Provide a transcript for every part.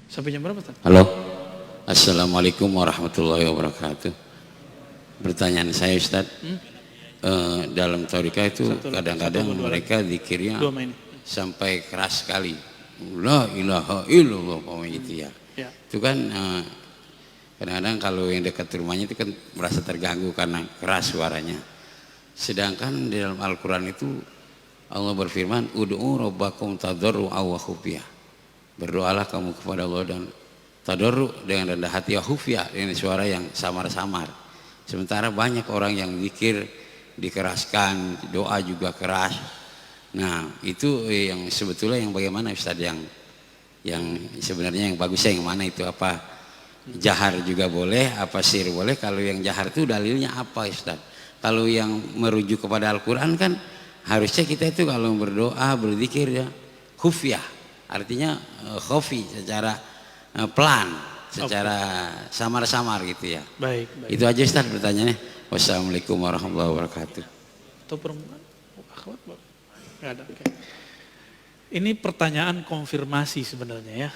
Sampai jam berapa, Ustaz? Halo. Assalamualaikum warahmatullahi wabarakatuh. Pertanyaan saya, Ustaz. Dalam tariqah itu kadang-kadang mereka zikirnya sampai keras sekali. La ilaha illallah gitu ya. Itu kan kadang-kadang kalau yang dekat rumahnya itu kan merasa terganggu karena keras suaranya. Sedangkan di dalam Al-Quran itu Allah berfirman, ud'u rabbakum tadarru'a wa khufyah. Berdoalah kamu kepada Allah dan tadarru dengan rendah hati, wa khufyah dengan suara yang samar-samar. Sementara banyak orang yang zikir dikeraskan, doa juga keras. Nah, itu yang sebetulnya yang bagaimana Ustaz, yang sebenarnya yang bagusnya yang mana itu, apa jahar juga boleh, apa sir boleh? Kalau yang jahar itu dalilnya apa, Ustaz? Kalau yang merujuk kepada Al-Quran kan harusnya kita itu kalau berdoa, berzikir ya khufyah, artinya khafi, secara pelan, secara samar-samar gitu ya. Baik. Itu aja Ustaz pertanyaannya. Wassalamualaikum warahmatullahi wabarakatuh. Atau perempuan? Nggak ada. Okay. Ini pertanyaan konfirmasi sebenarnya ya.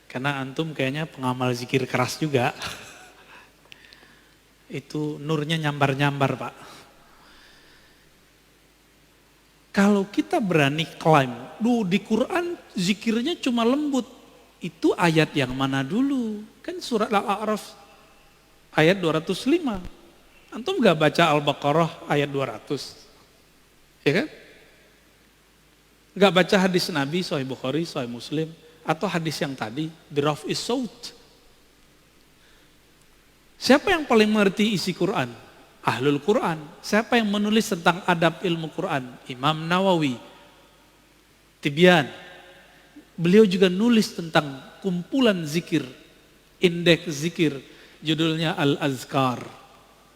Karena antum kayaknya pengamal zikir keras juga. Itu nurnya nyambar-nyambar, Pak. Kalau kita berani klaim, di Quran zikirnya cuma lembut. Itu ayat yang mana dulu? Kan surat Al-A'raf ayat 205. Antum gak baca Al-Baqarah ayat 200? Ya kan? Gak baca hadis Nabi, Sahih Bukhari, Sahih Muslim, atau hadis yang tadi, biraf'is saut. Siapa yang paling mengerti isi Quran? Ahlul Quran. Siapa yang menulis tentang adab ilmu Quran? Imam Nawawi. Tibyan. Beliau juga nulis tentang kumpulan zikir, indeks zikir, judulnya Al-Azkar.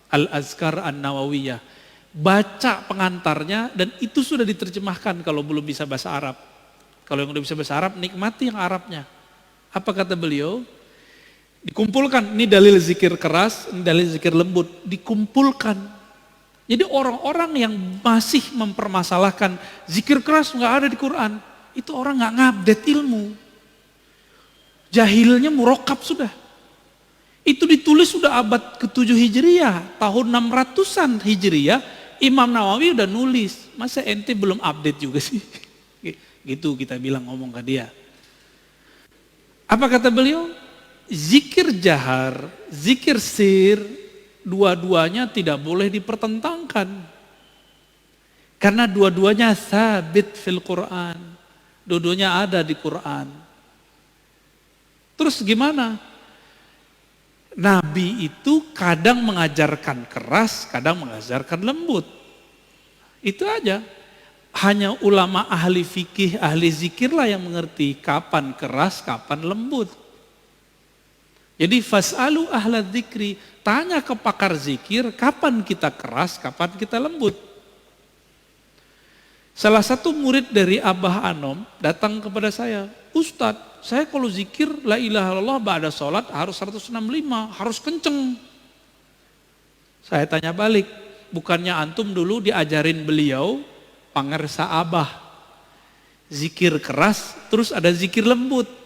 Al-Azkar An-Nawawiyah. Baca pengantarnya dan itu sudah diterjemahkan kalau belum bisa bahasa Arab. Kalau yang udah bisa bahasa Arab, nikmati yang Arabnya. Apa kata beliau? Dikumpulkan, ini dalil zikir keras, ini dalil zikir lembut. Dikumpulkan. Jadi orang-orang yang masih mempermasalahkan zikir keras nggak ada di Quran, itu orang nggak ngupdate ilmu. Jahilnya murokab sudah. Itu ditulis sudah abad ke-7 Hijriah, tahun 600-an Hijriah, Imam Nawawi udah nulis. Masa ente belum update juga sih? Gitu kita bilang, ngomong ke dia. Apa kata beliau? Zikir jahar, zikir sir, dua-duanya tidak boleh dipertentangkan. Karena dua-duanya sabit fil Quran. Dua-duanya ada di Quran. Terus gimana? Nabi itu kadang mengajarkan keras, kadang mengajarkan lembut. Itu aja. Hanya ulama ahli fikih, ahli zikir lah yang mengerti kapan keras, kapan lembut. Jadi fas'alu ahla dzikri, tanya ke pakar zikir, kapan kita keras, kapan kita lembut. Salah satu murid dari Abah Anom datang kepada saya, Ustadz, saya kalau zikir la ilaha illallah ba'da sholat harus 165, harus kenceng. Saya tanya balik, bukannya antum dulu diajarin beliau, pangersa Abah, zikir keras, terus ada zikir lembut.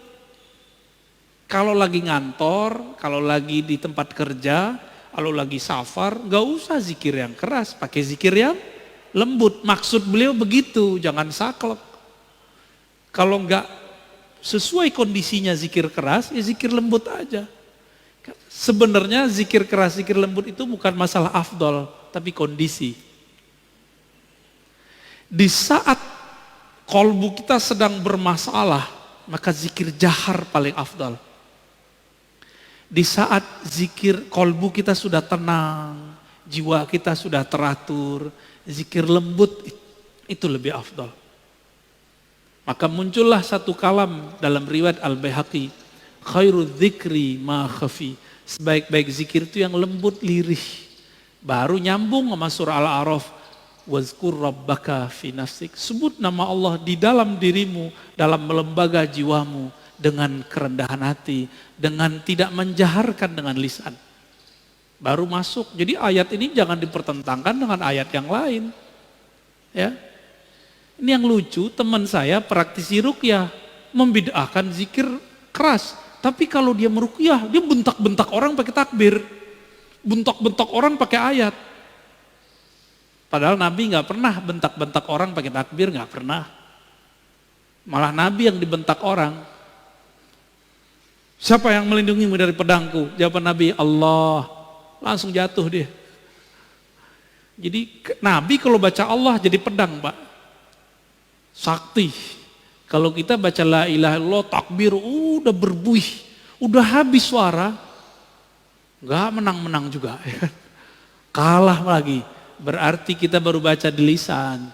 Kalau lagi ngantor, kalau lagi di tempat kerja, kalau lagi safar, gak usah zikir yang keras, pakai zikir yang lembut. Maksud beliau begitu, jangan saklek. Kalau nggak sesuai kondisinya zikir keras, ya zikir lembut aja. Sebenarnya zikir keras, zikir lembut itu bukan masalah afdol, tapi kondisi. Di saat kolbu kita sedang bermasalah, maka zikir jahar paling afdal. Di saat zikir kolbu kita sudah tenang, jiwa kita sudah teratur, zikir lembut itu lebih afdal. Maka muncullah satu kalam dalam riwayat Al-Baihaqi, khairu dzikri ma khafi. Sebaik-baik zikir itu yang lembut lirih. Baru nyambung sama surah Al-A'raf, wazkur rabbaka fi nafsik. Sebut nama Allah di dalam dirimu, dalam lembaga jiwamu dengan kerendahan hati, dengan tidak menjaharkan dengan lisan. Baru masuk. Jadi ayat ini jangan dipertentangkan dengan ayat yang lain. Ya. Ini yang lucu, teman saya praktisi ruqyah membid'ahkan zikir keras. Tapi kalau dia meruqyah, dia bentak-bentak orang pakai takbir. Bentak-bentak orang pakai ayat. Padahal Nabi nggak pernah bentak-bentak orang pakai takbir, nggak pernah. Malah Nabi yang dibentak orang. Siapa yang melindungimu dari pedangku? Jawaban Nabi, Allah. Langsung jatuh dia. Jadi Nabi kalau baca Allah jadi pedang, Pak. Sakti. Kalau kita baca la ilaha illallah, takbir, udah berbuih, udah habis suara, nggak menang-menang juga. Kalah lagi. Berarti kita baru baca di lisan.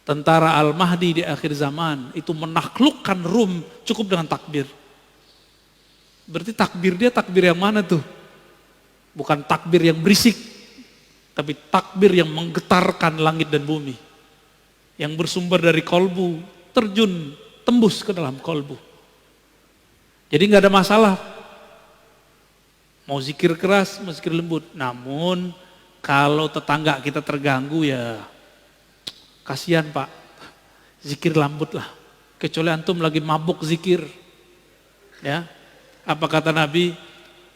Tentara Al-Mahdi di akhir zaman itu menaklukkan Rum cukup dengan takbir. Berarti takbir dia takbir yang mana tuh? Bukan takbir yang berisik, tapi takbir yang menggetarkan langit dan bumi. Yang bersumber dari kolbu, terjun, tembus ke dalam kolbu. Jadi nggak ada masalah. Mau zikir keras, mau zikir lembut. Namun kalau tetangga kita terganggu ya kasihan Pak. Zikir lembut lah. Kecuali antum lagi mabuk zikir. Ya. Apa kata Nabi?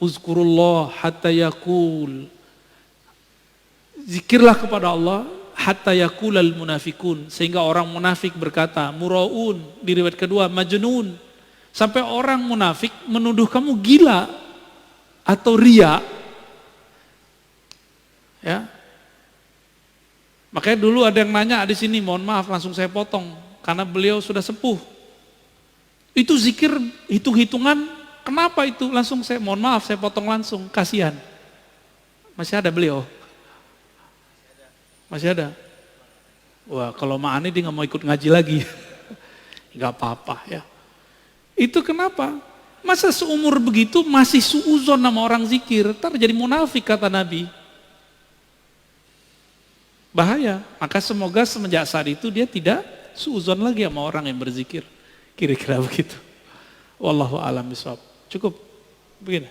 Uzkurullah hatta yakul. Zikirlah kepada Allah hatta yakulal munafikun, sehingga orang munafik berkata muraun, di riwayat kedua majnun, sampai orang munafik menuduh kamu gila atau ria. Ya. Makanya dulu ada yang nanya di sini, mohon maaf langsung saya potong karena beliau sudah sepuh. Itu zikir hitung-hitungan, kenapa itu? Langsung saya mohon maaf saya potong langsung, kasihan. Masih ada beliau? Masih ada? Wah, kalau Ma'ani dia nggak mau ikut ngaji lagi. Nggak apa-apa ya. Itu kenapa? Masa seumur begitu masih suuzon sama orang zikir, ntar jadi munafik kata Nabi. Bahaya. Maka semoga semenjak saat itu dia tidak suuzon lagi sama orang yang berzikir. Kira-kira begitu. Wallahu a'lam bishawab. Cukup. Begini.